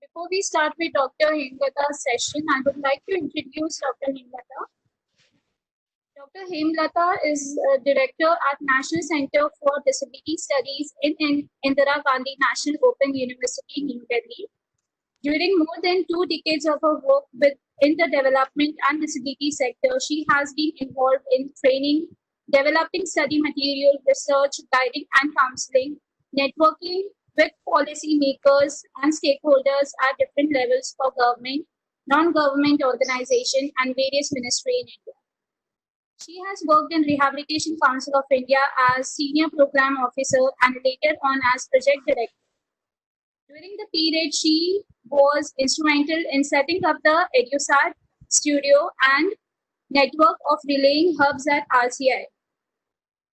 Before we start with Dr. Hemlata's session, I would like to introduce Dr. Hemlata. Dr. Hemlata is Director at National Center for Disability Studies in Indira Gandhi National Open University, New Delhi. During more than 2 decades of her work in the development and disability sector, she has been involved in training, developing study material, research, guiding and counseling, networking with policymakers and stakeholders at different levels for government, non-government organization, and various ministries in India. She has worked in Rehabilitation Council of India as Senior Program Officer and later on as Project Director. During the period, she was instrumental in setting up the EduSat studio and network of relaying hubs at RCI.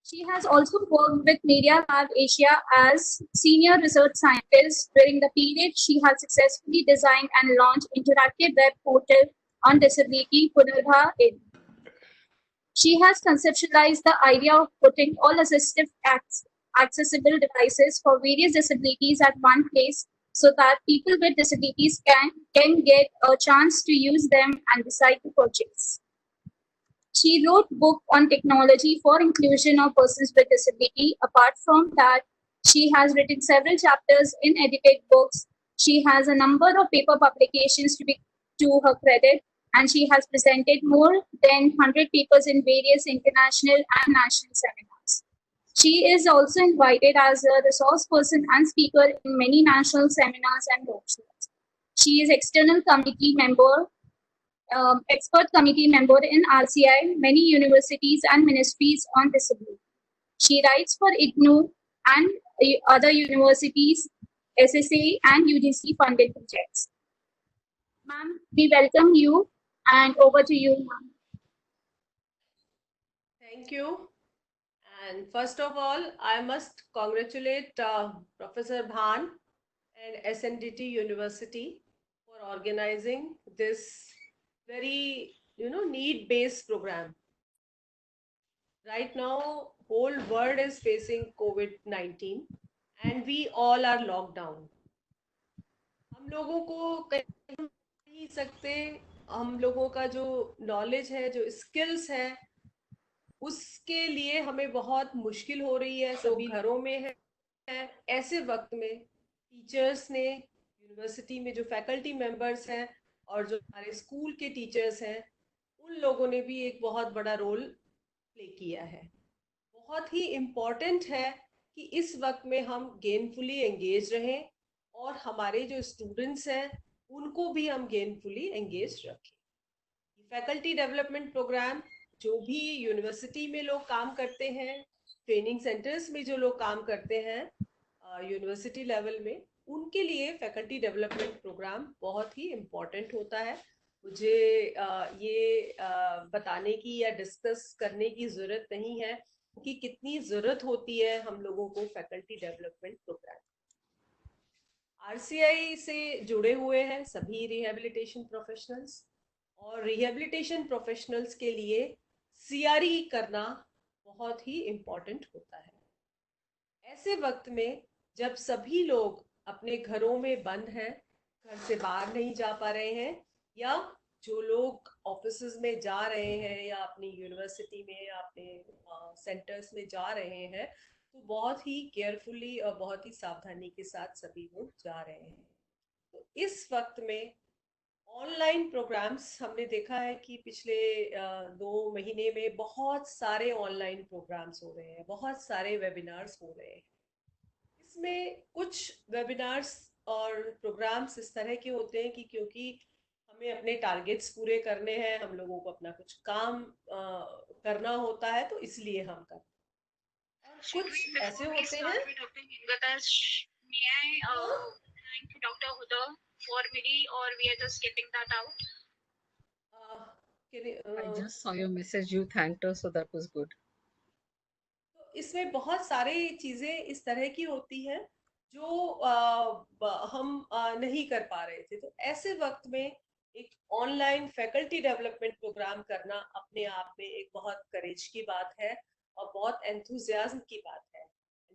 She has also worked with Media Lab Asia as senior research scientist. During the period, she has successfully designed and launched interactive web portal on disability Punarha in. She has conceptualized the idea of putting all assistive accessible devices for various disabilities at one place so that people with disabilities can get a chance to use them and decide to purchase. She wrote book on technology for inclusion of persons with disability. Apart from that, she has written several chapters in edited books. She has a number of paper publications to her credit, and she has presented more than 100 papers in various international and national seminars. She is also invited as a resource person and speaker in many national seminars and workshops. She is external committee member, expert committee member in RCI, many universities and ministries on disability. She writes for IGNOU and other universities, SSA and UGC funded projects. Ma'am, we welcome you and over to you, ma'am. Thank you. And first of all, I must congratulate Professor Bhan and SNDT University for organizing this very, need-based program. Right now, whole world is facing COVID-19 and we all are locked down. हम लोगों को कहीं नहीं सकते, हम लोगों का जो नॉलेज है, जो स्किल्स है, उसके लिए हमें बहुत मुश्किल हो रही है, सभी घरों में है। ऐसे वक्त में टीचर्स ने, यूनिवर्सिटी में जो फैकल्टी मेंबर्स हैं और जो हमारे स्कूल के टीचर्स हैं, उन लोगों ने भी एक बहुत बड़ा रोल प्ले किया है। बहुत ही इम्पोर्टेंट है कि इस वक्त में हम गेनफुली एंगेज रहें और हमारे जो स्टूडेंट्स हैं उनको भी हम गेनफुली एंगेज रखें। फैकल्टी डेवलपमेंट प्रोग्राम, जो भी यूनिवर्सिटी में लोग काम करते हैं, ट्रेनिंग सेंटर्स में जो लोग काम करते हैं यूनिवर्सिटी लेवल में, उनके लिए फैकल्टी डेवलपमेंट प्रोग्राम बहुत ही इम्पोर्टेंट होता है। मुझे ये बताने की या डिस्कस करने की ज़रूरत नहीं है कि कितनी ज़रूरत होती है हम लोगों को फैकल्टी डेवलपमेंट प्रोग्राम। RCI से जुड़े हुए हैं सभी रिहेबिलिटेशन प्रोफेशनल्स और रिहेबिलिटेशन प्रोफेशनल्स के लिए CRE करना बहुत ही इम्पोर्टेंट होता है। ऐसे वक्त में जब सभी लोग अपने घरों में बंद हैं, घर से बाहर नहीं जा पा रहे हैं, या जो लोग ऑफिसेज में जा रहे हैं या अपनी यूनिवर्सिटी में या अपने सेंटर्स में जा रहे हैं, तो बहुत ही केयरफुली और बहुत ही सावधानी के साथ सभी लोग जा रहे हैं। तो इस वक्त में ऑनलाइन प्रोग्राम्स हमने देखा है कि पिछले 2 महीने में बहुत सारे ऑनलाइन प्रोग्राम्स हो रहे हैं, बहुत सारे वेबिनार्स हो रहे हैं। इसमें कुछ वेबिनार्स और प्रोग्राम्स इस तरह के होते हैं कि क्योंकि हमें अपने टारगेट्स पूरे करने हैं, हम लोगों को अपना कुछ काम करना होता है, तो इसलिए हम करते हैं। और कुछ ऐसे होते हैं Dr. Huda formally, or we are just skipping that out? I just saw your message. You thanked her, so that was good. तो इसमें बहुत सारी चीजें इस तरह की होती हैं जो हम नहीं कर पा रहे थे। तो ऐसे वक्त में एक ऑनलाइन फैकल्टी डेवलपमेंट प्रोग्राम करना अपने आप में एक बहुत करेज की बात है और बहुत एंथुजियाज्म की बात है।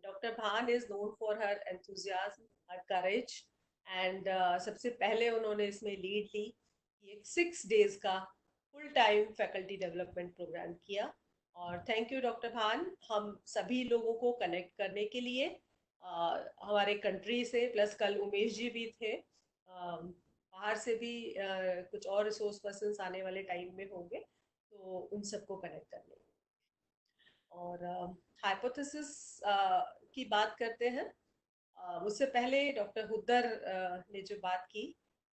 डॉक्टर भान is known for her enthusiasm, her courage, and सबसे पहले उन्होंने इसमें लीड ली, एक 6 डेज का full time faculty development program किया। और थैंक यू डॉक्टर भान, हम सभी लोगों को कनेक्ट करने के लिए हमारे कंट्री से, प्लस कल उमेश जी भी थे, बाहर से भी कुछ और रिसोर्स पर्सन आने वाले टाइम में होंगे, तो उन सबको कनेक्ट करने। और हाइपोथेसिस की बात करते हैं। उससे पहले डॉक्टर हुद्दर ने जो बात की,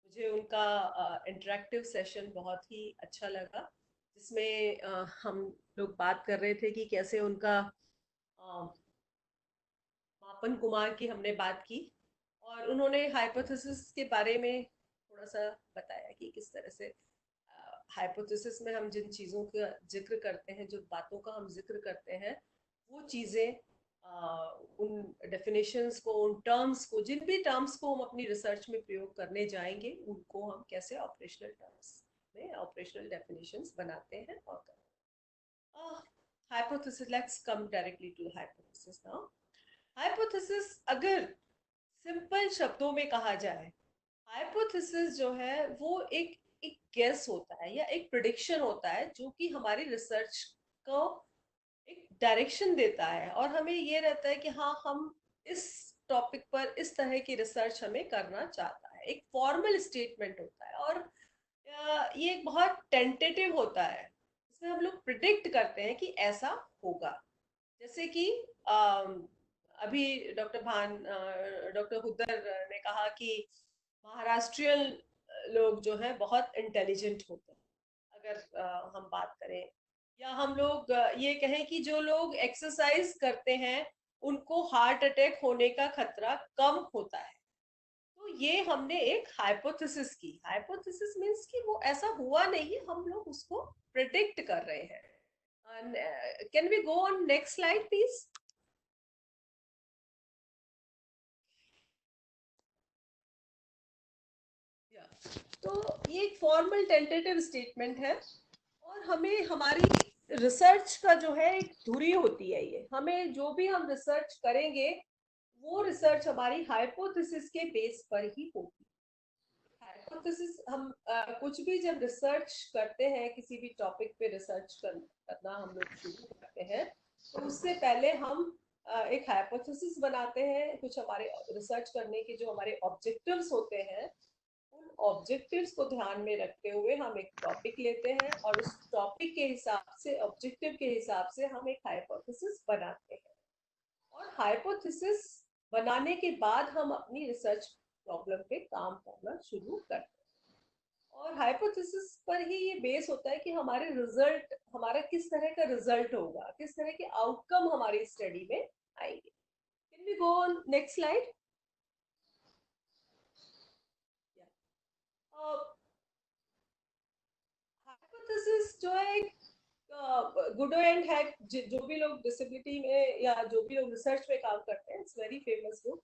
मुझे उनका इंटरेक्टिव सेशन बहुत ही अच्छा लगा, जिसमें हम लोग बात कर रहे थे कि कैसे उनका मापन कुमार की हमने बात की, और उन्होंने हाइपोथेसिस के बारे में थोड़ा सा बताया कि किस तरह से हाइपोथेसिस में हम जिन चीज़ों का जिक्र करते हैं, जो बातों का हम जिक्र करते हैं, वो चीज़ें उन डेफिनेशंस को, उन टर्म्स को, जिन भी टर्म्स को हम अपनी रिसर्च में प्रयोग करने जाएंगे, उनको हम कैसे ऑपरेशनल टर्म्स में ऑपरेशनल डेफिनेशंस बनाते हैं और करते हैं। Hypothesis, let's come directly to hypothesis now. Hypothesis अगर सिंपल शब्दों में कहा जाए, हाइपोथेसिस जो है वो एक एक गेस होता है या एक प्रिडिक्शन होता है, जो कि हमारी रिसर्च को एक डायरेक्शन देता है, और हमें ये रहता है कि हाँ, हम इस टॉपिक पर इस तरह की रिसर्च हमें करना चाहता है। एक फॉर्मल स्टेटमेंट होता है, और ये एक बहुत टेंटेटिव होता है। इसमें हम लोग प्रिडिक्ट करते हैं कि ऐसा होगा। जैसे कि अभी डॉक्टर हुद्दर ने कहा कि महाराष्ट्रियन लोग जो है बहुत इंटेलिजेंट होते हैं, अगर हम बात करें, या हम लोग ये कहें कि जो लोग एक्सरसाइज करते हैं उनको हार्ट अटैक होने का खतरा कम होता है। तो ये हमने एक हाइपोथेसिस की। हाइपोथेसिस मींस कि वो ऐसा हुआ नहीं है, हम लोग उसको प्रिडिक्ट कर रहे हैं। Can we go on next slide please? तो ये एक फॉर्मल टेंटेटिव स्टेटमेंट है, और हमें हमारी रिसर्च का जो है एक धुरी होती है। ये हमें जो भी हम रिसर्च करेंगे, वो रिसर्च हमारी हाइपोथेसिस के बेस पर ही होगी। हाइपोथेसिस हम कुछ भी जब रिसर्च करते हैं, किसी भी टॉपिक पे रिसर्च करना हम लोग शुरू करते हैं, तो उससे पहले हम एक हाइपोथेसिस बनाते हैं। कुछ हमारे रिसर्च करने के जो हमारे ऑब्जेक्टिव्स होते हैं, उन ऑब्जेक्टिव्स को ध्यान में रखते हुए हम एक टॉपिक लेते हैं, और उस टॉपिक के हिसाब से, ऑब्जेक्टिव के हिसाब से हम एक हाइपोथेसिस बनाते हैं। और हाइपोथेसिस बनाने के बाद हम अपनी रिसर्च प्रॉब्लम पे काम करना शुरू करते हैं। और हाइपोथेसिस पर ही ये बेस होता है कि हमारे रिजल्ट, हमारा किस तरह का रिजल्ट होगा, किस तरह के आउटकम हमारी स्टडी में आएंगे। Can we go on next slide? Hypothesis जो है गुड एंड है, जो भी लोग डिसेबिलिटी में या जो भी लोग रिसर्च में काम करते हैं, इट्स वेरी फेमस बुक।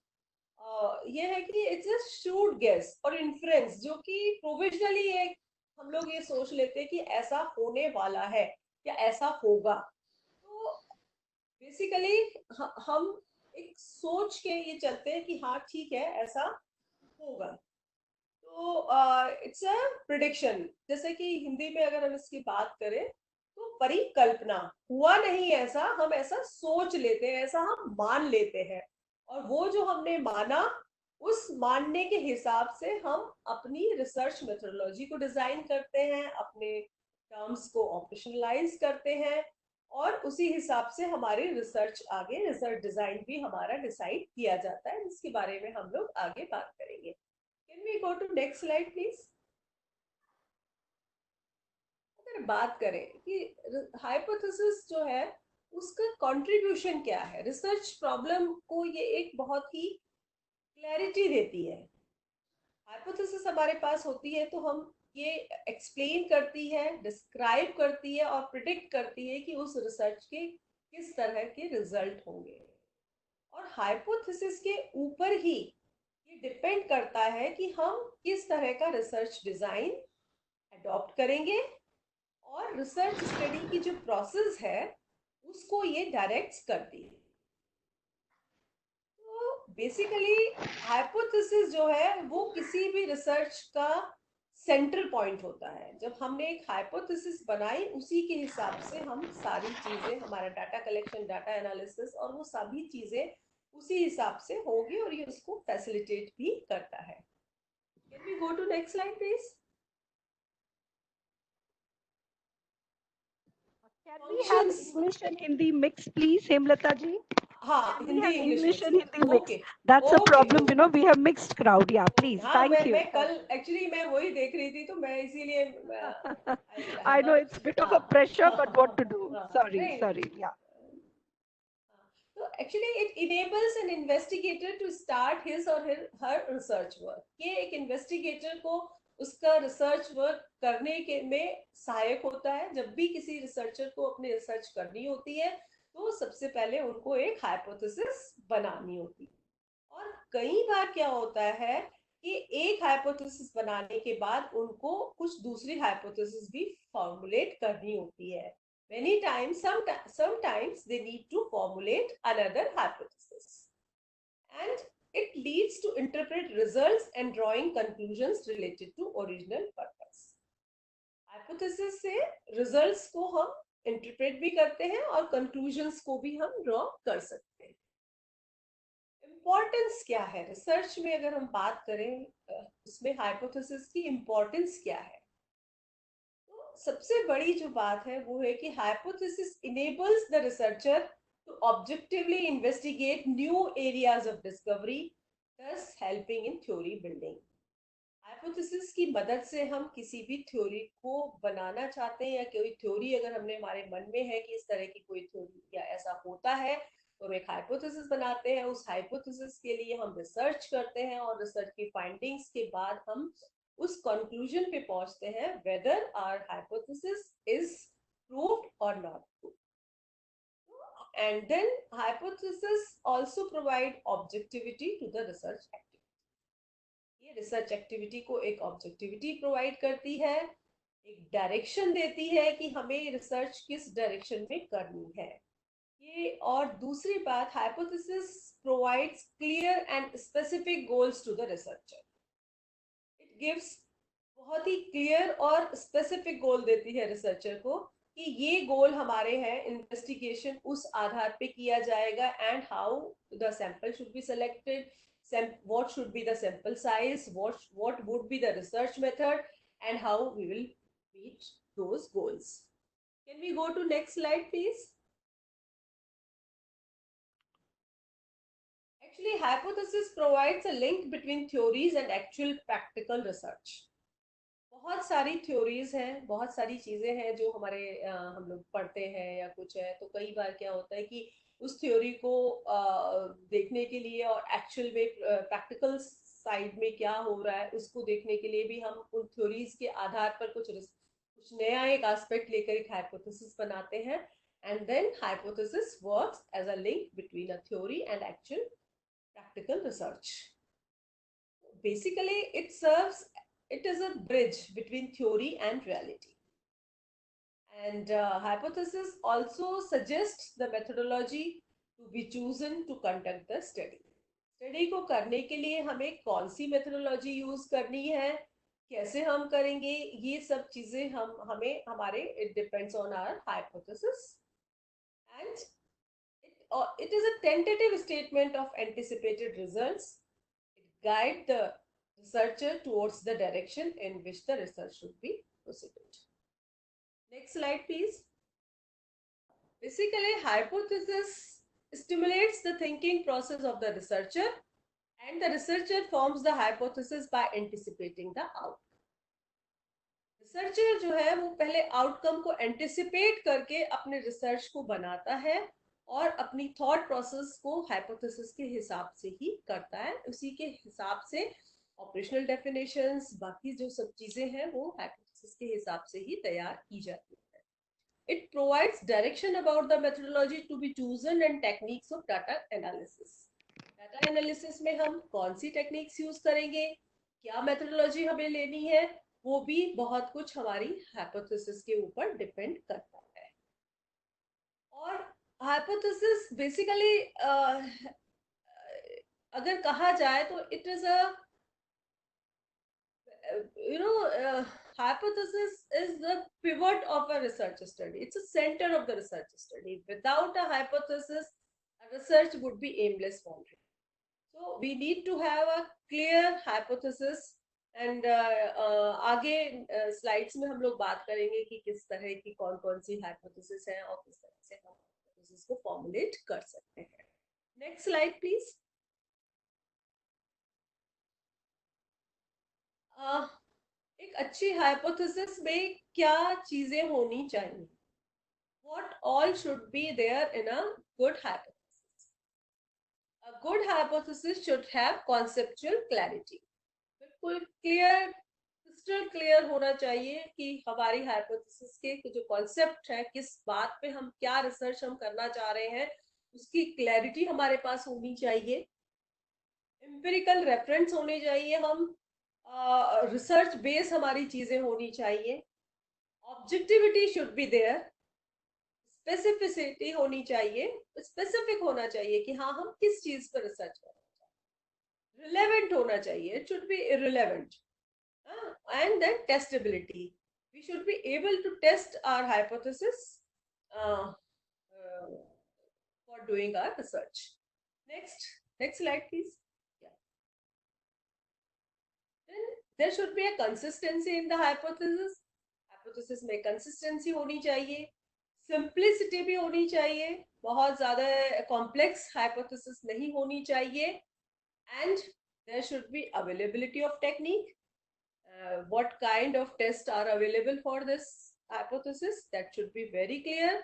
ये है कि इट्स अ शूड गेस और इन्फ्रेंस, जो कि प्रोविजनली एक हम लोग ये सोच लेते हैं कि ऐसा होने वाला है या ऐसा होगा। तो बेसिकली हम एक सोच के ये चलते हैं कि हाँ ठीक है, ऐसा होगा। तो इट्स अ प्रिडिक्शन। जैसे कि हिंदी में अगर हम इसकी बात करें, तो परिकल्पना। हुआ नहीं ऐसा, हम ऐसा सोच लेते हैं, ऐसा हम मान लेते हैं, और वो जो हमने माना, उस मानने के हिसाब से हम अपनी रिसर्च मेथोडोलॉजी को डिजाइन करते हैं, अपने टर्म्स को ऑपरेशनलाइज करते हैं, और उसी हिसाब से हमारी रिसर्च आगे, रिसर्च डिजाइन भी हमारा डिसाइड किया जाता है, जिसके बारे में हम लोग आगे बात करेंगे। Can we go to next slide please? अगर बात करें कि हाइपोथेसिस जो है उसका कंट्रीब्यूशन क्या है रिसर्च प्रॉब्लम को, ये एक बहुत ही क्लैरिटी देती है। हाइपोथेसिस हमारे पास होती है तो हम ये एक्सप्लेन करती है, डिस्क्राइब करती है, और प्रिडिक्ट करती है कि उस रिसर्च के किस तरह के रिजल्ट होंगे। और हाइपोथेसिस के ऊपर ही ये डिपेंड करता है कि हम किस तरह का रिसर्च डिजाइन अडॉप्ट करेंगे, और रिसर्च स्टडी की जो प्रोसेस है उसको ये डायरेक्ट करती है। तो बेसिकली हाइपोथेसिस जो है वो किसी भी रिसर्च का सेंट्रल पॉइंट होता है. जब हमने एक हाइपोथेसिस बनाई, उसी के हिसाब से हम सारी चीजें, हमारा डाटा कलेक्शन, डाटा एनालिसिस और वो सभी चीजें उसी हिसाब से होगी और ये उसको फैसिलिटेट भी करता है. Can we go to next slide please? Can we have English and Hindi mix, please, Hemlata ji? हाँ, Can we Hindi have English English mix. and Hindi mix? Okay, That's a okay, problem, you know. Okay. We have mixed crowd. Yeah, please. हाँ, Thank you. मैं कल actually मैं वही देख रही थी, तो मैं इसीलिए I know it's a bit of a pressure, but what to do? Sorry, नहीं. sorry. Yeah. So actually it enables an investigator to start his or her research work. ये एक investigator को उसका research work करने के में सहायक होता है. जब भी किसी researcher को अपनी research करनी होती है, तो सबसे पहले उनको एक hypothesis बनानी होती है. और कई बार क्या होता है कि एक hypothesis बनाने के बाद उनको कुछ दूसरी hypothesis भी formulate करनी होती है. Many times, sometimes they need to formulate another hypothesis, and it leads to interpret results and drawing conclusions related to original purpose. Hypothesis से results को हम interpret भी करते हैं और conclusions को भी हम draw कर सकते हैं. Importance क्या है research में? अगर हम बात करें उसमें hypothesis की importance क्या है, सबसे बड़ी जो बात है वो है कि hypothesis enables the researcher to objectively investigate new areas of discovery, thus helping in theory building. Hypothesis की मदद से हम किसी भी थ्योरी को बनाना चाहते हैं, या कोई थ्योरी अगर हमने हमारे मन में है कि इस तरह की कोई थ्योरी या ऐसा होता है, तो हम एक हाइपोथेसिस बनाते हैं. उस हाइपोथेसिस के लिए हम रिसर्च करते हैं और रिसर्च की फाइंडिंग्स के बाद हम उस कंक्लूजन पे पहुंचते हैं whether our hypothesis is proved or not proved. And then hypothesis also provide objectivity to the research activity. ये रिसर्च एक्टिविटी को एक ऑब्जेक्टिविटी प्रोवाइड करती है, एक डायरेक्शन देती है कि हमें रिसर्च किस डायरेक्शन में करनी है. ये और दूसरी बात, hypothesis provides clear and specific goals to the researcher. It gives बहुत ही क्लियर और स्पेसिफिक गोल देती है रिसर्चर को कि ये गोल हमारे हैं, इन्वेस्टिगेशन उस आधार पे किया जाएगा, and how the sample should be selected, what should be the sample size, what would be the research method, and how we will meet those goals. Can we go to next slide please? Actually, hypothesis provides a link between theories and actual practical research. बहुत सारी theories हैं, बहुत सारी चीजें हैं जो हमारे हम लोग पढ़ते हैं या कुछ है, तो कई बार क्या होता है कि उस थ्योरी को देखने के लिए और एक्चुअल में प्रैक्टिकल साइड में क्या हो रहा है उसको देखने के लिए भी हम उन थ्योरीज के आधार पर कुछ नया एक एस्पेक्ट लेकर एक हाइपोथेसिस बनाते हैं, and then hypothesis works as a link between a theory and actual practical research. Basically, it is a bridge between theory and reality. And hypothesis also suggests the methodology to be chosen to conduct the study. Study को करने के लिए हमें कौन सी methodology use करनी है, कैसे हम करेंगे, ये सब चीजें हमें हमारे it depends on our hypothesis, and it is a tentative statement of anticipated results. It guides the researcher towards the direction in which the research should be proceeded. Next slide, please. Basically, hypothesis stimulates the thinking process of the researcher, and the researcher forms the hypothesis by anticipating the outcome. Researcher जो है वो पहले outcome को anticipate करके अपने research को बनाता है और अपनी थॉट प्रोसेस को हाइपोथेसिस के हिसाब से ही करता है. उसी के हिसाब से ऑपरेशनल डेफिनेशंस, बाकी जो सब चीजें हैं वो हाइपोथेसिस के हिसाब से ही तैयार की जाती है. It provides direction about the methodology to be chosen and techniques of data analysis. Data analysis में हम कौन सी टेक्निक्स यूज करेंगे, क्या मेथोडोलॉजी हमें लेनी है, वो भी बहुत कुछ हमारी हाइपोथेसिस के ऊपर डिपेंड करता है. और हाइपोथेसिस बेसिकली अगर कहा जाए तो it is a hypothesis is the pivot of a research study. It's a center of the research study. Without a hypothesis, a research would be aimless wandering. So we need to have a clear hypothesis. And आगे slides में हम लोग बात करेंगे कि किस तरह की कौन कौन सी हाइपोथेसिस है और किस तरह से हम हाइपोथेसिस को फॉर्मुलेट कर सकते हैं. Next slide please. एक अच्छी हाइपोथेसिस में क्या चीजें होनी चाहिए? What all should be there in a good hypothesis? A good hypothesis should have conceptual clarity. बिल्कुल क्लियर, क्रिस्टल क्लियर होना चाहिए कि हमारी हाइपोथेसिस के जो कॉन्सेप्ट है, किस बात पे हम क्या रिसर्च हम करना चाह रहे हैं, उसकी क्लैरिटी हमारे पास होनी चाहिए. एम्पिरिकल रेफरेंस होने चाहिए, हम रिसर्च बेस हमारी चीजें होनी चाहिए. Objectivity should be there. Specificity होनी चाहिए, स्पेसिफिक होना चाहिए कि हाँ हम किस चीज पर रिसर्च कर रहे हैं. रिलेवेंट होना चाहिए, it should be irrelevant. and then testability. We should be able to test our hypothesis for doing our research. Next slide please. Yeah. Then there should be a consistency in the hypothesis. Hypothesis में consistency होनी चाहिए. Simplicity भी होनी चाहिए, बहुत ज्यादा complex hypothesis नहीं होनी चाहिए. And there should be availability of technique. What kind of tests are available for this hypothesis? That should be very clear.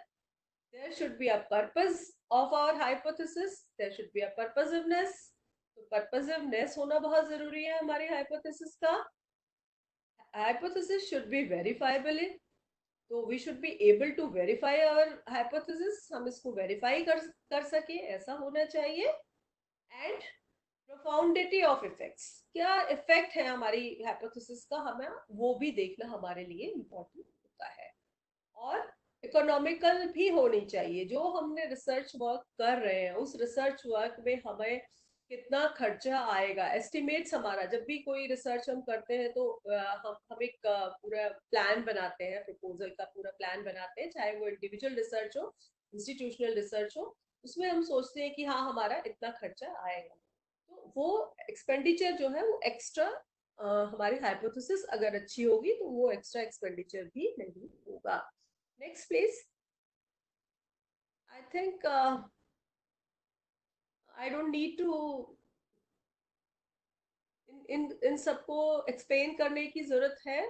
There should be a purpose of our hypothesis. There should be a purposiveness. तो purposiveness होना बहुत जरूरी है हमारी hypothesis का. Hypothesis should be verifiable. तो we should be able to verify our hypothesis. हम इसको verify कर सके, ऐसा होना चाहिए. And प्रोफाउंडिटी ऑफ इफेक्ट्स, क्या इफेक्ट है हमारी हाइपोथेसिस का, हमें वो भी देखना हमारे लिए इम्पोर्टेंट होता है. और इकोनॉमिकल भी होनी चाहिए. जो हमने रिसर्च वर्क कर रहे हैं उस रिसर्च वर्क में हमें कितना खर्चा आएगा, एस्टिमेट्स. हमारा जब भी कोई रिसर्च हम करते हैं तो हम एक पूरा प्लान बनाते हैं, प्रपोजल का पूरा प्लान बनाते हैं, चाहे वो इंडिविजुअल रिसर्च हो, इंस्टीट्यूशनल रिसर्च हो. उसमें हम सोचते हैं कि हाँ हमारा इतना खर्चा आएगा. तो वो एक्सपेंडिचर जो है वो एक्स्ट्रा, हमारी हाइपोथेसिस अगर अच्छी होगी तो वो एक्स्ट्रा एक्सपेंडिचर भी नहीं होगा. Next please. I think I don't need to इन सबको एक्सप्लेन करने की जरूरत है.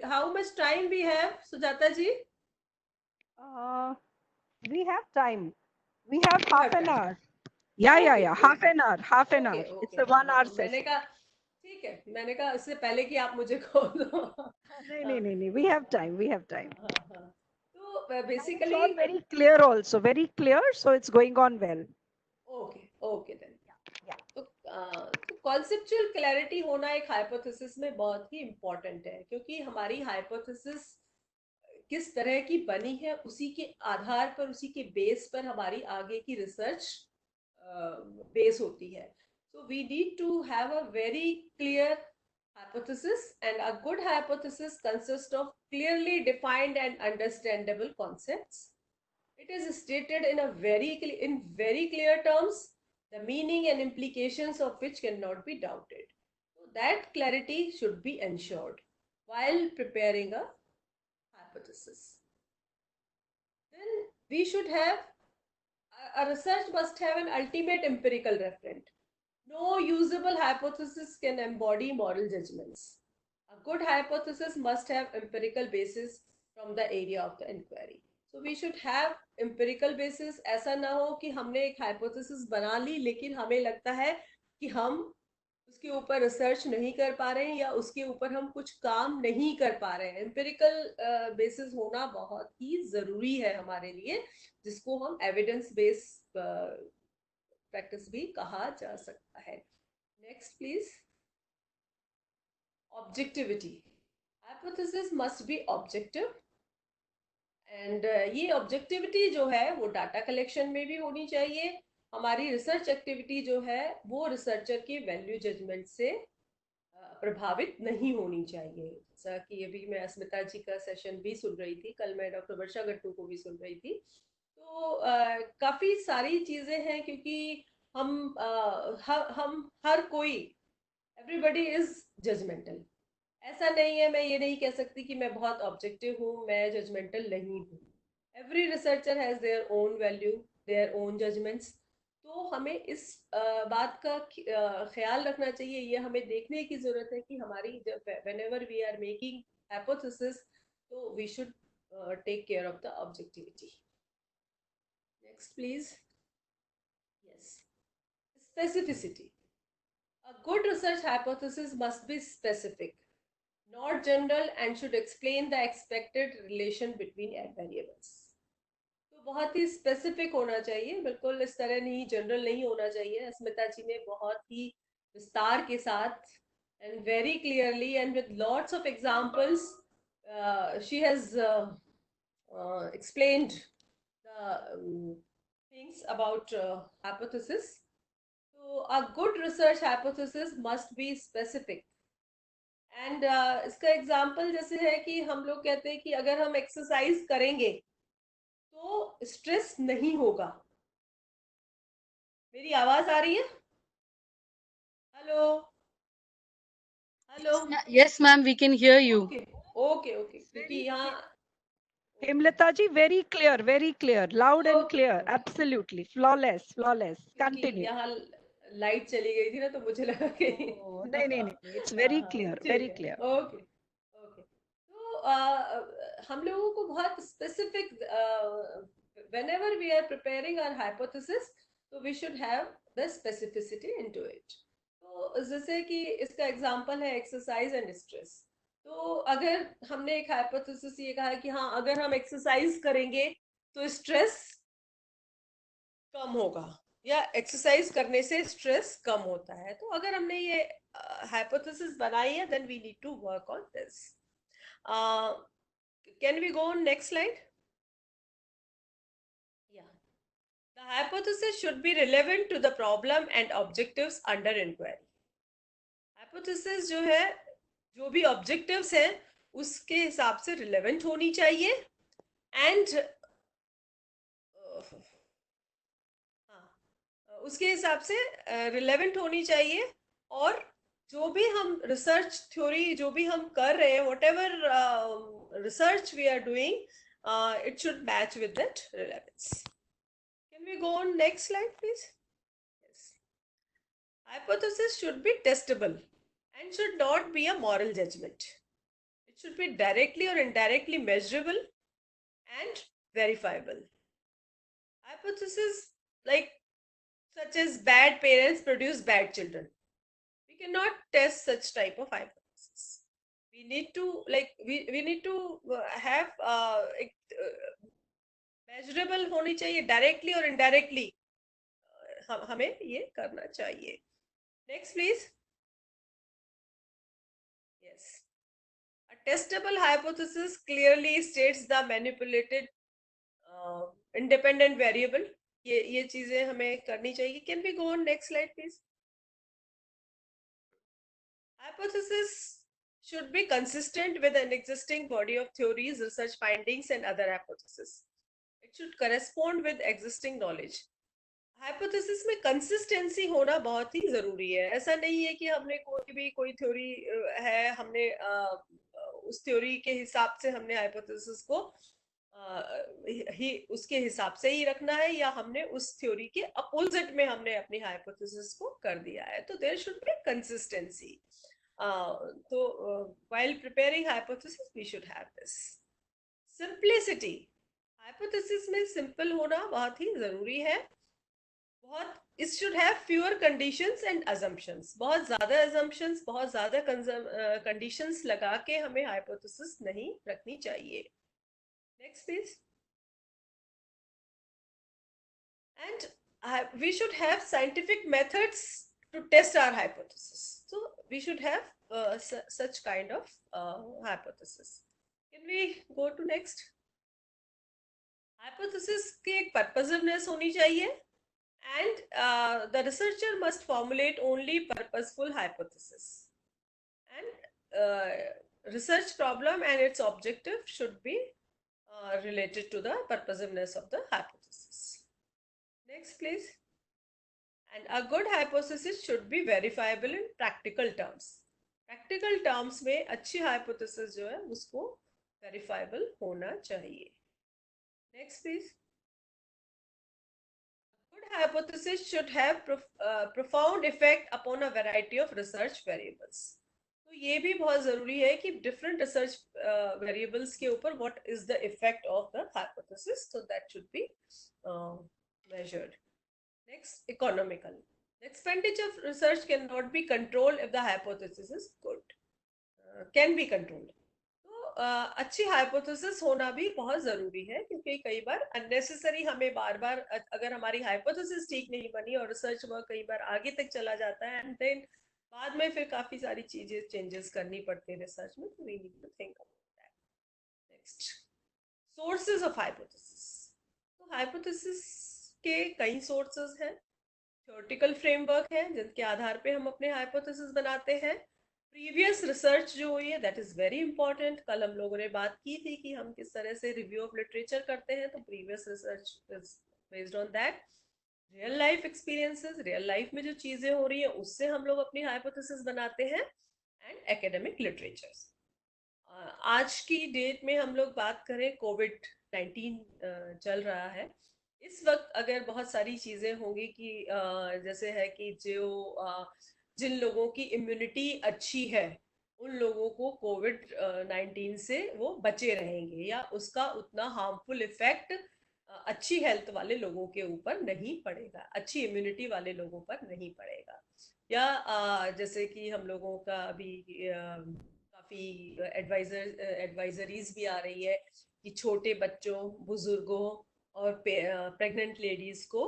How much time we have, Sujata ji? We have time. We have half an hour. Yeah. Half an hour. It's a 1 hour मैंने session. कहा ठीक है, मैंने कहा इससे पहले कि आप मुझे खोल दो. नहीं. We have time. तो basically It's all very clear also. Very clear. So it's going on well. Okay then. Yeah. तो कॉन्सेप्चुअल क्लैरिटी होना एक हाइपोथेसिस में बहुत ही इम्पोर्टेंट है, क्योंकि हमारी हाइपोथेसिस किस तरह की बनी है उसी के आधार पर, उसी के बेस पर हमारी आगे की रिसर्च बेस होती है. So we need to have a very clear hypothesis, and a good hypothesis consists of clearly defined and understandable concepts. It is stated in very clear terms, the meaning and implications of which cannot be doubted. So that clarity should be ensured while preparing a hypothesis. Then we should have a research must have an ultimate empirical referent. No usable hypothesis can embody moral judgments. A good hypothesis must have empirical basis from the area of the inquiry. So we should have empirical basis. ऐसा ना हो कि हमने एक hypothesis बना ली लेकिन हमें लगता है कि हम उसके ऊपर रिसर्च नहीं कर पा रहे हैं या उसके ऊपर हम कुछ काम नहीं कर पा रहे हैं. एम्पिरिकल बेसिस होना बहुत ही जरूरी है हमारे लिए, जिसको हम एविडेंस बेस्ड प्रैक्टिस भी कहा जा सकता है. Next please. Objectivity. Hypothesis must be objective, and ये ऑब्जेक्टिविटी जो है वो डाटा कलेक्शन में भी होनी चाहिए, हमारी रिसर्च एक्टिविटी जो है वो रिसर्चर के वैल्यू जजमेंट से प्रभावित नहीं होनी चाहिए। जैसा कि अभी मैं अस्मिता जी का सेशन भी सुन रही थी, कल मैं डॉक्टर वर्षा गट्टू को भी सुन रही थी, तो काफी सारी चीजें हैं, क्योंकि हम हर कोई, एवरीबडी इज जजमेंटल। ऐसा नहीं है, मैं ये नहीं कह सकती कि मैं बहुत ऑब्जेक्टिव हूँ, मैं जजमेंटल नहीं हूँ। Every researcher has their own value, their own judgements. तो हमें इस बात का ख्याल रखना चाहिए, ये हमें देखने की जरूरत है कि हमारी whenever we are making hypothesis, तो we should take care of the objectivity. Next please. Yes, specificity. A good research hypothesis must be specific, not general, and should explain the expected relation between variables. तो बहुत ही specific होना चाहिए, बिल्कुल इस तरह नहीं, general नहीं होना चाहिए। अस्मिता जी ने बहुत ही विस्तार के साथ and very clearly and with lots of examples she has explained the things about hypothesis. So a good research hypothesis must be specific. And इसका एग्जाम्पल जैसे है कि हम लोग कहते हैं कि अगर हम एक्सरसाइज करेंगे तो स्ट्रेस नहीं होगा। मेरी आवाज आ रही है? Hello hello. Yes, ma'am, we can hear you. Okay okay okay, क्योंकि यहाँ Hemlata ji, very clear, loud and Okay. clear, absolutely flawless. क्योंकि Continue. यहाँ लाइट चली गई थी ना, तो मुझे लगा कि Oh, नहीं, it's very clear, very clear. Okay okay. तो हम लोगों को बहुत specific, whenever we are preparing our hypothesis, तो we should have the specificity into it. तो जैसे कि इसका एग्जांपल है एक्सरसाइज एंड स्ट्रेस। तो अगर हमने एक हाइपोथेसिस ये कहा कि हाँ, अगर हम एक्सरसाइज करेंगे तो स्ट्रेस कम होगा, या एक्सरसाइज करने से स्ट्रेस कम होता है। तो अगर हमने ये हाइपोथेसिस बनाई है, then we need to work on this. Can we go on next slide? Yeah. The hypothesis should be relevant to the problem and objectives under inquiry. Hypothesis जो है, जो भी objectives हैं, उसके हिसाब से relevant होनी चाहिए, and उसके हिसाब से रिलेवेंट होनी चाहिए। और जो भी हम रिसर्च थ्योरी जो भी हम कर रहे हैं, whatever research we are doing, it should match with that relevance. Can we go on next slide please? Hypothesis should be testable and should not be a moral judgment. It should be directly or indirectly measurable and verifiable. Hypothesis like such as bad parents produce bad children, we cannot test such type of hypothesis. We need to we need to have measurable होनी चाहिए, directly or indirectly हमें ये करना चाहिए। Next please. Yes, a testable hypothesis clearly states the manipulated independent variable. ये चीजें हमें करनी चाहिए। Can we go on next slide please? Hypothesis should be consistent with an existing body of theories, research findings and other hypotheses. It should correspond with existing knowledge. Hypothesis में consistency होना बहुत ही जरूरी है। ऐसा नहीं है कि हमने कोई थ्योरी है, हमने उस थ्योरी के हिसाब से हमने हाइपोथेसिस को ही उसके हिसाब से ही रखना है, या हमने उस थ्योरी के अपोजिट में हमने अपनी हाइपोथेसिस को कर दिया है। तो देयर शुड बी कंसिस्टेंसी। तो while preparing hypothesis we should have this simplicity. Hypothesis में सिंपल होना बहुत ही जरूरी है। बहुत it should have fewer conditions and assumptions. बहुत ज्यादा assumptions, बहुत ज्यादा conditions लगा के हमें हाइपोथेसिस नहीं रखनी चाहिए। Next please. And we should have scientific methods to test our hypothesis. So we should have such kind of hypothesis. Can we go to next? Hypothesis की एक purposiveness होनी चाहिए, And the researcher must formulate only purposeful hypothesis. And research problem and its objective should be related to the purposiveness of the hypothesis. Next, please. And a good hypothesis should be verifiable in practical terms. Practical terms में अच्छी hypothesis जो है उसको verifiable होना चाहिए. Next, please. A good hypothesis should have profound effect upon a variety of research variables. तो ये भी बहुत जरूरी है कि different research variables के ऊपर what is the effect of the hypothesis, so that should be measured. Next, economical. The expenditure of research cannot be controlled if the hypothesis is good. Can be controlled. तो अच्छी hypothesis होना भी बहुत जरूरी है, क्योंकि कई बार unnecessary हमें बार बार अगर हमारी hypothesis ठीक नहीं बनी और research work कई बार आगे तक चला जाता है and then बाद में फिर काफी सारी चीजें changes करनी पड़ती है research में, तो we need to think about that. Next, sources of hypothesis. तो hypothesis के कई sources हैं. Theoretical framework है जिनके आधार पे हम अपने hypothesis बनाते हैं. Previous research जो हुई है, that is very important. कल हम लोगों ने बात की थी कि हम किस तरह से review of literature करते हैं, तो previous research is based on that. Real life experiences, real life में जो चीजें हो रही है उससे हम लोग अपनी hypothesis बनाते हैं. And academic literatures. आज की डेट में हम लोग बात करें, COVID-19 चल रहा है. इस वक्त अगर बहुत सारी चीजें होंगी कि जैसे है कि जिन लोगों की इम्यूनिटी अच्छी है उन लोगों को COVID-19 से वो बचे रहेंगे, या उसका उतना हार्मफुल इफेक्ट अच्छी हेल्थ वाले लोगों के ऊपर नहीं पड़ेगा, अच्छी इम्यूनिटी वाले लोगों पर नहीं पड़ेगा. या जैसे कि हम लोगों का अभी काफी एडवाइजरीज भी आ रही है कि छोटे बच्चों, बुजुर्गों और प्रेग्नेंट लेडीज को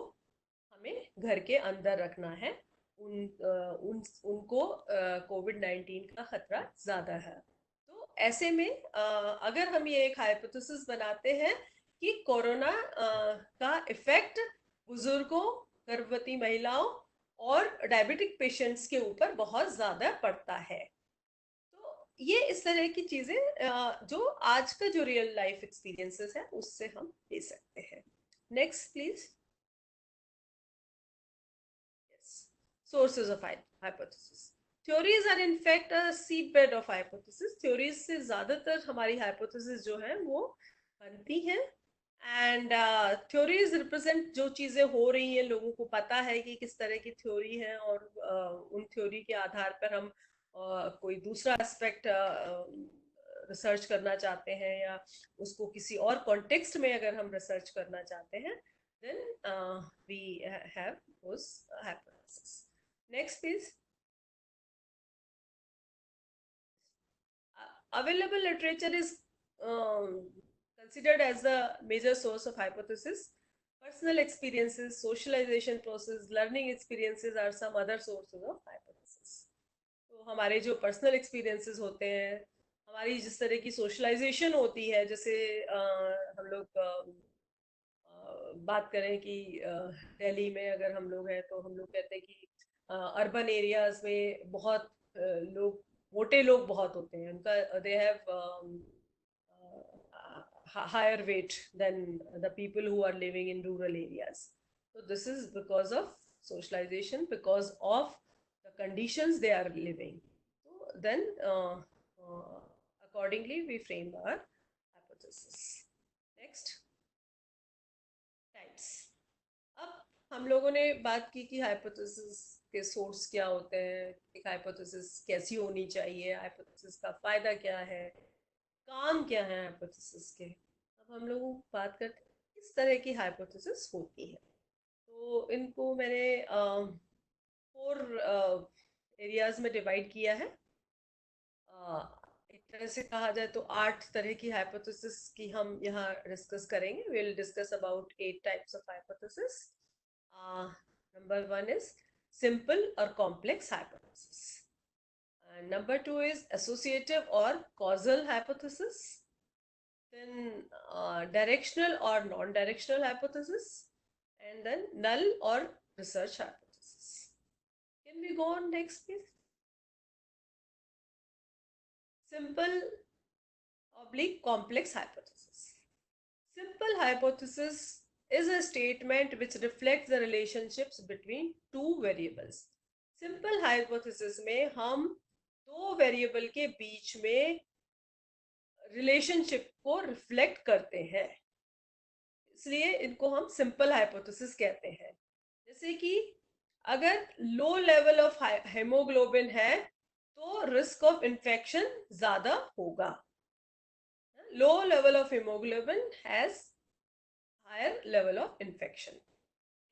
हमें घर के अंदर रखना है. उनको COVID-19 का खतरा ज्यादा है. तो ऐसे में अगर हम ये एक हाइपोथेसिस बनाते हैं कि कोरोना का इफेक्ट बुजुर्गों, गर्भवती महिलाओं और डायबिटिक पेशेंट्स के ऊपर बहुत ज्यादा पड़ता है, तो ये इस तरह की चीजें जो आज का जो रियल लाइफ एक्सपीरियंसेस है उससे हम ले सकते हैं. Next please. Sources of hypothesis. Theories are in fact a seedbed of hypothesis. Theories से ज़्यादातर हमारी hypothesis जो है वो बनती हैं. And theories represent जो चीज़ें हो रही हैं, लोगों को पता है कि किस तरह की theory है, और उन theory के आधार पर हम कोई दूसरा aspect research करना चाहते हैं, या उसको किसी और context में अगर हम research करना चाहते हैं, then we have those hypotheses. Next, please. Available literature is considered as the major source of hypothesis. Personal experiences, socialization process, learning experiences are some other sources of hypothesis. तो हमारे जो personal experiences होते हैं, हमारी जिस तरह की socialization होती है, जैसे हम लोग बात करें कि दिल्ली में अगर हम लोग हैं तो हम लोग कहते हैं कि अर्बन एरियाज में बहुत लोग, मोटे लोग बहुत होते हैं, उनका they have higher weight than the people who are living in rural areas. So this is because of socialization, because of the conditions they are living. So then accordingly we frame our hypothesis. Next, types. अब हम लोगों ने बात की कि hypothesis के source क्या होते हैं, एक हाइपोथेसिस कैसी होनी चाहिए, हाइपोथेसिस का फायदा क्या है, काम क्या है हाइपोथेसिस के. अब हम लोग बात करते हैं किस तरह की हाइपोथेसिस होती है. तो इनको मैंने 4 एरियाज में डिवाइड किया है. एक तरह से कहा जाए तो 8 तरह की हाइपोथेसिस की हम यहाँ डिस्कस करेंगे. We will discuss about 8 types of hypothesis. Number 1 is simple or complex hypothesis. Number 2 is associative or causal hypothesis. Then directional or non-directional hypothesis. And then null or research hypothesis. Can we go on next, please? Simple oblique complex hypothesis. Simple hypothesis is a statement which reflects the relationships between two variables. Simple hypothesis में हम दो variable के बीच में relationship को reflect करते हैं, इसलिए इनको हम सिंपल हाइपोथेसिस कहते हैं. जैसे कि अगर लो लेवल ऑफ हेमोग्लोबिन है तो रिस्क ऑफ इन्फेक्शन ज्यादा होगा. Low level of haemoglobin has higher level of infection,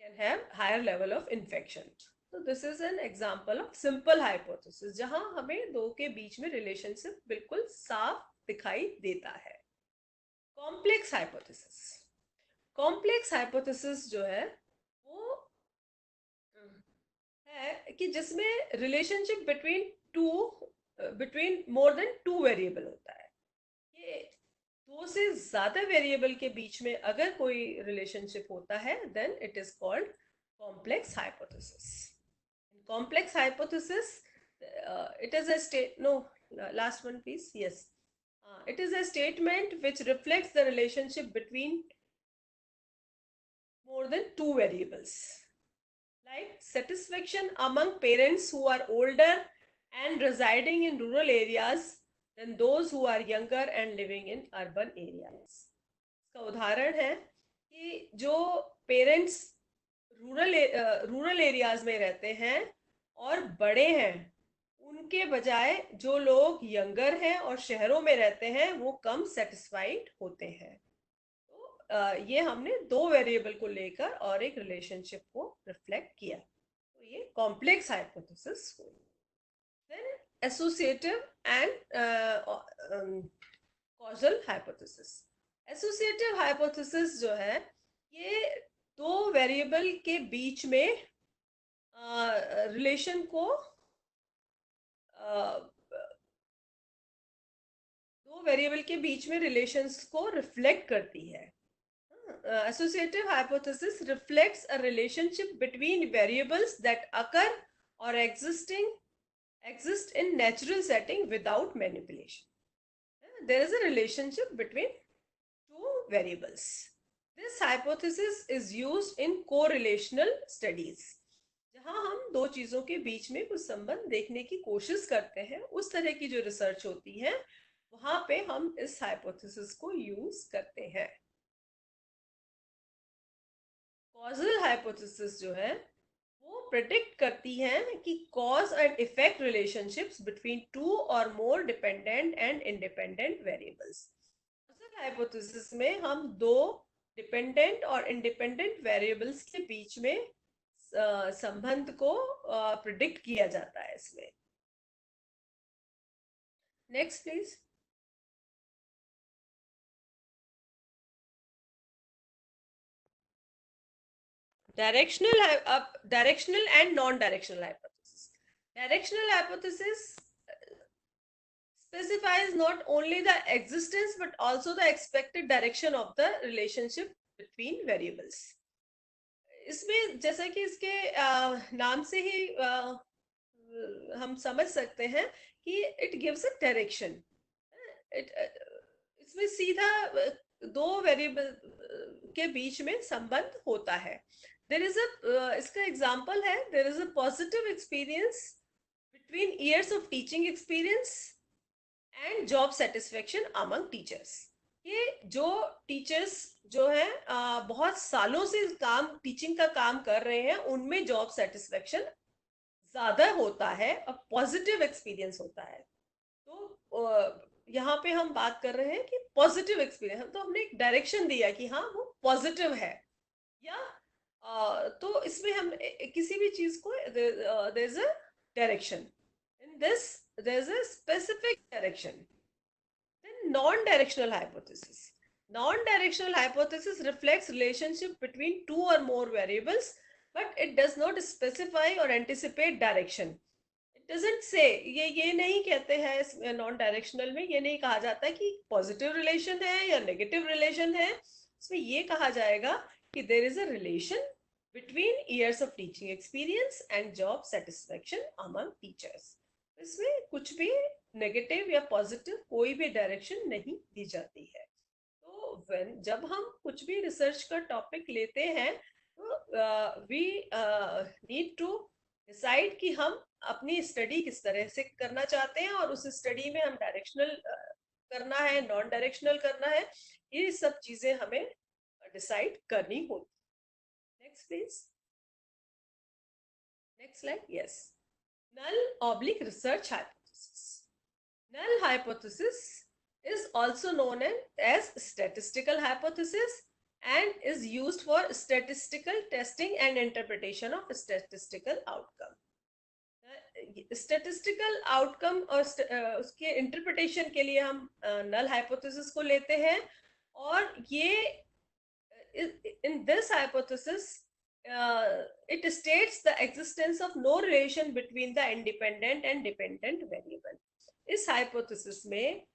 can have higher level of infection. तो this is an example of simple hypothesis जहां हमें दो के बीच में रिलेशनशिप बिल्कुल साफ दिखाई देता है. Complex hypothesis. कॉम्प्लेक्स हाइपोथेसिस जो है वो है कि जिसमें relationship between more than two variable होता है. ये दो से ज्यादा वेरिएबल के बीच में अगर कोई रिलेशनशिप होता है then it is called complex hypothesis. Complex hypothesis, it is a last one please. Yes, it is a statement which reflects the relationship between more than two variables, like satisfaction among parents who are older and residing in rural areas than those who are younger and living in urban areas. इसका उदाहरण है कि जो parents rural areas में रहते हैं और बड़े हैं उनके बजाय जो लोग यंगर हैं और शहरों में रहते हैं वो कम सेटिस्फाइड होते हैं. तो ये हमने दो वेरिएबल को लेकर और एक रिलेशनशिप को रिफ्लेक्ट किया. तो ये कॉम्प्लेक्स हाइपोथेसिस हुई. Then associative and causal hypothesis. Associative hypothesis जो है ये दो वेरिएबल के बीच में रिलेशन को दो वेरिएबल के बीच में रिलेशंस को रिफ्लेक्ट करती है. Associative hypothesis reflects a relationship between variables that occur or exist in natural setting without manipulation. There is a relationship between two variables. This hypothesis is used in correlational studies. जहाँ हम दो चीजों के बीच में कुछ संबंध देखने की कोशिश करते हैं, उस तरह की जो रिसर्च होती है वहां पे हम इस हाइपोथेसिस को यूज करते हैं. कॉजल हाइपोथेसिस जो है वो प्रेडिक्ट करती है कि cause and effect relationships between two और more dependent and independent variables. Causal hypothesis में हम दो डिपेंडेंट और इंडिपेंडेंट वेरिएबल्स के बीच में संबंध को प्रेडिक्ट किया जाता है इसमें. Next please. Directional and non-directional hypothesis. Directional hypothesis specifies not only the existence but also the expected direction of the relationship between variables. इसमें जैसा कि इसके नाम से ही हम समझ सकते हैं कि it gives a direction. इसमें सीधा दो वेरिएबल के बीच में संबंध होता है. There is a इसका एग्जाम्पल है, there is a positive experience between years of teaching experience and job satisfaction among teachers. ये जो टीचर्स जो है बहुत सालों से टीचिंग का काम कर रहे हैं उनमें जॉब सेटिस्फेक्शन ज्यादा होता है और पॉजिटिव एक्सपीरियंस होता है. तो यहाँ पे हम बात कर रहे हैं कि पॉजिटिव एक्सपीरियंस, तो हमने एक डायरेक्शन दिया कि हाँ वो पॉजिटिव है. या तो इसमें हम किसी भी चीज को there is a direction. In this there is a specific direction. Then non-directional hypothesis. Non-directional hypothesis reflects relationship between two or more variables, but it does not specify or anticipate direction. It doesn't say, ये नहीं कहते हैं non-directional में, ये नहीं कहा जाता कि पॉजिटिव रिलेशन है या नेगेटिव रिलेशन है. इसमें ये कहा जाएगा कि there is a relation between years of teaching experience and job satisfaction among teachers. इसमें कुछ भी नेगेटिव या पॉजिटिव कोई भी डायरेक्शन नहीं दी जाती है. तो जब हम कुछ भी रिसर्च का टॉपिक लेते हैं तो वी नीड टू डिसाइड कि हम अपनी स्टडी किस तरह से करना चाहते हैं और उस स्टडी में हम डायरेक्शनल करना है, नॉन डायरेक्शनल करना है, ये सब चीजें हमें डिसाइड करनी होती. Next please. Next slide. Yes. Null/research hypothesis. Null hypothesis is also known as statistical hypothesis and is used for statistical testing and interpretation of statistical outcome. Statistical outcome और उसके interpretation के लिए हम null hypothesis को लेते हैं और ये in this hypothesis it states the existence of no relation between the independent and dependent variable. इस hypothesis में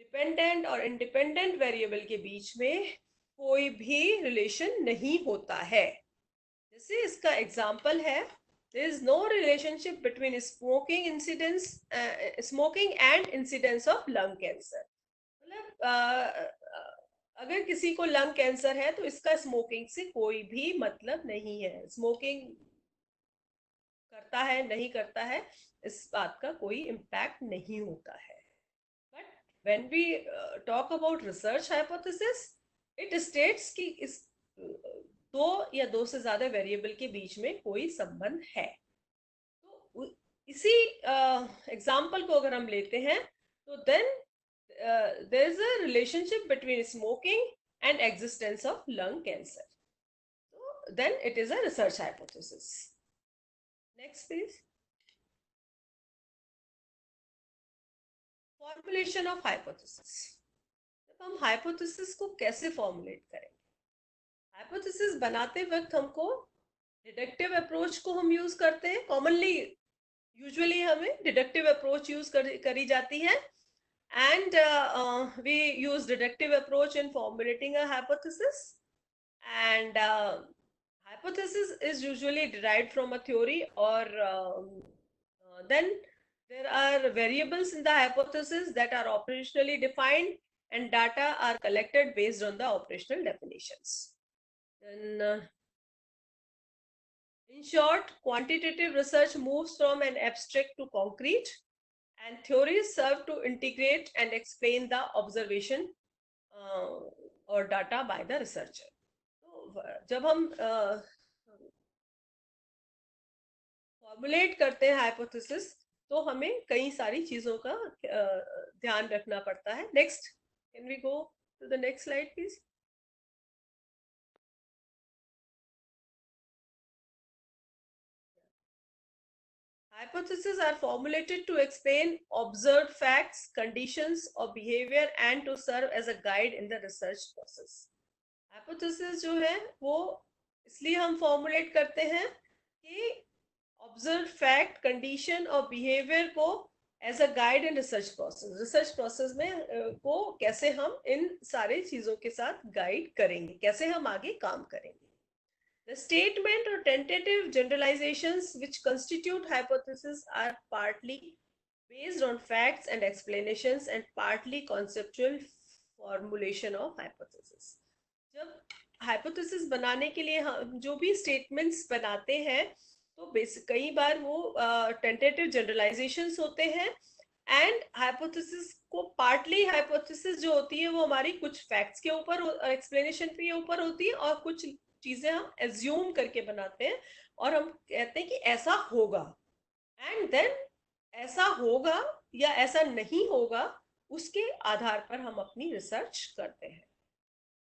dependent और independent variable के बीच में कोई भी relation नहीं होता है. जैसे इसका example है, there is no relationship between smoking and incidence of lung cancer. मतलब अगर किसी को लंग कैंसर है तो इसका स्मोकिंग से कोई भी मतलब नहीं है. स्मोकिंग करता है नहीं करता है इस बात का कोई इम्पैक्ट नहीं होता है. But when we talk about research hypothesis, it states कि इस दो या दो से ज्यादा वेरिएबल के बीच में कोई संबंध है. तो इसी एग्जाम्पल को अगर हम लेते हैं तो then there is a relationship between smoking and existence of lung cancer. So then it is a research hypothesis. Next please. Formulation of hypothesis. अब हम hypothesis को कैसे formulate करेंगे? Hypothesis बनाते वक्त हमको deductive approach को हम use करते हैं. Commonly usually हमें deductive approach use करी जाती है. And we use deductive approach in formulating a hypothesis, and hypothesis is usually derived from a theory or then there are variables in the hypothesis that are operationally defined and data are collected based on the operational definitions. Then in short, quantitative research moves from an abstract to concrete, and theories serve to integrate and explain the observation or data by the researcher. तो जब हम formulate करते हैं hypothesis तो हमें कई सारी चीजों का ध्यान रखना पड़ता है. Next, can we go to the next slide please? Hypotheses are formulated to explain observed facts, conditions or behavior and to serve as a guide in the research process. Hypothesis जो है वो इसलिए हम formulate करते हैं कि observed fact, condition और behavior को as a guide in research process. Research process में को कैसे हम इन सारी चीजों के साथ guide करेंगे, कैसे हम आगे काम करेंगे. The statement or tentative generalizations which constitute hypothesis are partly based on facts and explanations and partly conceptual formulation of hypothesis. जब hypothesis बनाने के लिए हम जो भी statements बनाते हैं तो कई बार वो tentative generalizations होते हैं and hypothesis को partly hypothesis जो होती है वो हमारी कुछ facts के ऊपर और explanation के ऊपर होती है और कुछ चीजें हम एज्यूम करके बनाते हैं और हम कहते हैं कि ऐसा होगा एंड देन ऐसा होगा या ऐसा नहीं होगा उसके आधार पर हम अपनी रिसर्च करते हैं.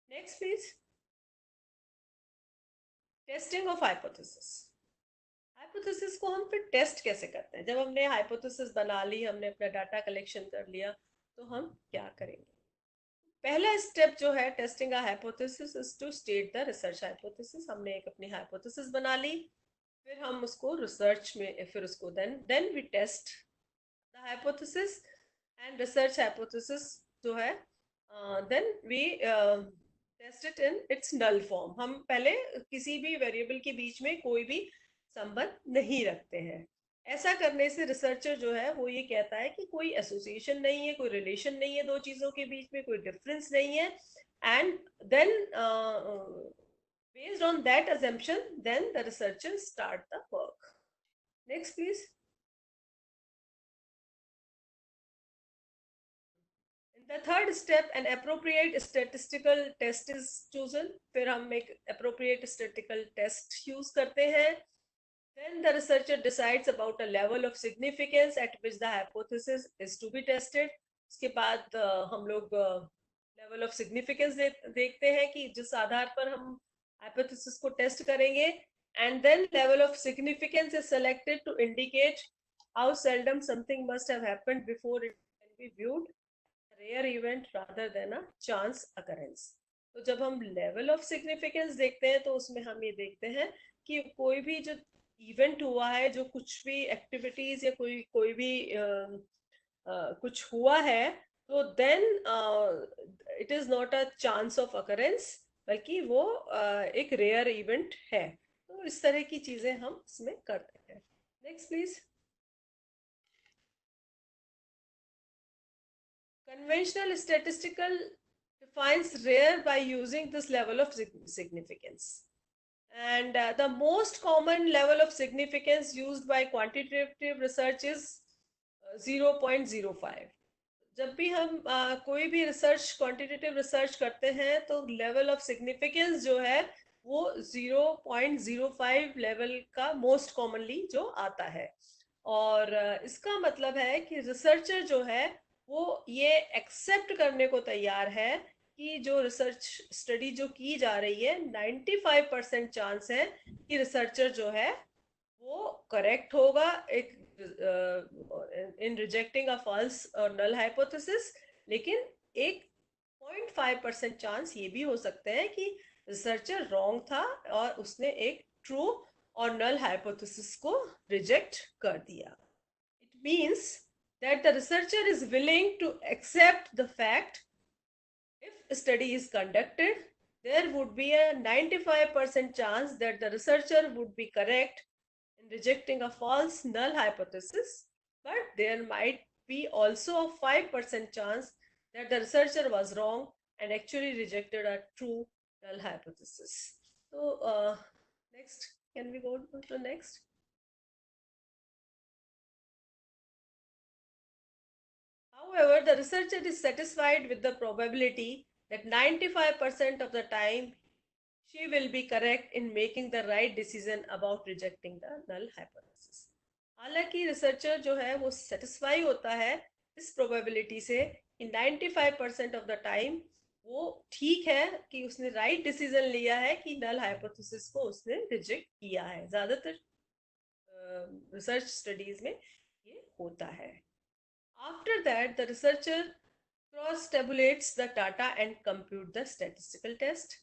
Next please. Testing of hypothesis. Hypothesis को हम फिर टेस्ट कैसे करते हैं? जब हमने हाइपोथेसिस बना ली, हमने अपना डाटा कलेक्शन कर लिया तो हम क्या करेंगे? पहला स्टेप जो है testing a hypothesis is to state the research hypothesis. हमने एक अपनी हाइपोथेसिस बना ली, फिर हम उसको रिसर्च में फिर उसको then we test the hypothesis and research hypothesis जो है then we test it in its null form. हम पहले किसी भी वेरिएबल के बीच में कोई भी संबंध नहीं रखते हैं। ऐसा करने से रिसर्चर जो है वो ये कहता है कि कोई एसोसिएशन नहीं है, कोई रिलेशन नहीं है दो चीजों के बीच में, कोई डिफरेंस नहीं है, and then based on that assumption then the researchers start the work. Next please. In the third step an appropriate statistical test is chosen. फिर हम एक appropriate statistical test use करते हैं. Then the researcher decides about a level of significance at which the hypothesis is to be tested. उसके बाद हम लोग level of significance देखते हैं कि जिस आधार पर हम hypothesis को test करेंगे, and then level of significance is selected to indicate how seldom something must have happened before it can be viewed a rare event rather than a chance occurrence. तो जब हम level of significance देखते हैं तो उसमें हम ये देखते हैं कि कोई भी जो इवेंट हुआ है, जो कुछ भी एक्टिविटीज या कोई भी कुछ हुआ है, तो then it is not a chance of occurrence, बल्कि वो एक रेयर इवेंट है। तो इस तरह की चीजें हम इसमें करते हैं। Next please. Conventional statistical defines rare by using this level of significance. And the most common level of significance used by quantitative research is 0.05. जब भी हम कोई भी रिसर्च क्वांटिटेटिव रिसर्च करते हैं तो लेवल ऑफ सिग्निफिकेंस जो है वो 0.05 लेवल का मोस्ट कॉमनली जो आता है। और इसका मतलब है कि रिसर्चर जो है वो ये एक्सेप्ट करने को तैयार है कि जो रिसर्च स्टडी जो की जा रही है 95% चांस है कि रिसर्चर जो है वो करेक्ट होगा एक इन रिजेक्टिंग अ फॉल्स और नल हाइपोथेसिस, लेकिन एक 0.5% चांस ये भी हो सकते हैं कि रिसर्चर रॉन्ग था और उसने एक ट्रू और नल हाइपोथेसिस को रिजेक्ट कर दिया। It means that the researcher is willing to accept the fact if a study is conducted, there would be a 95% chance that the researcher would be correct in rejecting a false null hypothesis, but there might be also a 5% chance that the researcher was wrong and actually rejected a true null hypothesis. So next, can we go to the next? However, the researcher is satisfied with the probability that 95% of the time she will be correct in making the right decision about rejecting the null hypothesis. हालांकि researcher जो है वो satisfy होता है इस probability से कि 95% of the time वो ठीक है कि उसने राइट डिसीजन लिया है कि नल हाइपोथेसिस को उसने रिजेक्ट किया है। ज्यादातर रिसर्च स्टडीज में ये होता है। After that, the researcher cross-tabulates the data and compute the statistical test.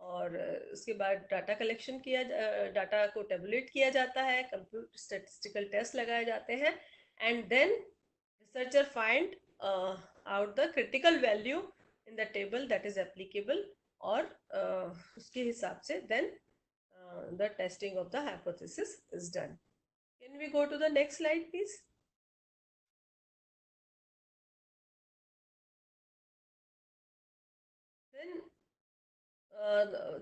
और उसके बाद डाटा कलेक्शन किया, डाटा को टेबुलेट किया जाता है, कंप्यूट स्टैटिस्टिकल टेस्ट लगाए जाते हैं, and then researcher find out the critical value in the table that is applicable, और उसके हिसाब से then the testing of the hypothesis is done. Can we go to the next slide please?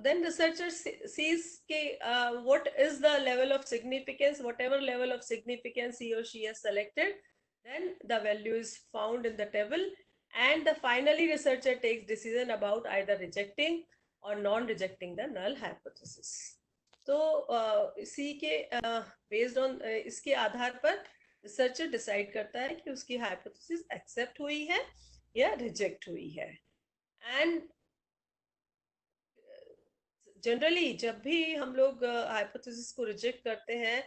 Then researcher sees what is the level of significance, whatever level of significance he or she has selected, then the value is found in the table, and the finally researcher takes decision about either rejecting or non-rejecting the null hypothesis. तो इसी के based on इसके आधार पर researcher decide करता है कि उसकी hypothesis accept हुई है या रिजेक्ट हुई है। एंड जनरली जब भी हम लोग हाइपोथेसिस को रिजेक्ट करते हैं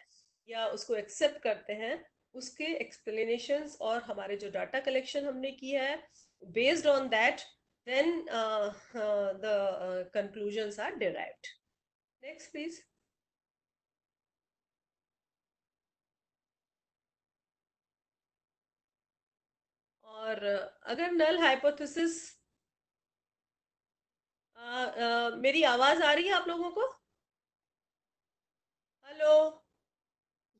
या उसको एक्सेप्ट करते हैं, उसके एक्सप्लेनेशंस और हमारे जो डाटा कलेक्शन हमने किया है, based on that then the conclusions are derived. Next please. और अगर नल हाइपोथेसिस मेरी आवाज आ रही है आप लोगों को? Hello?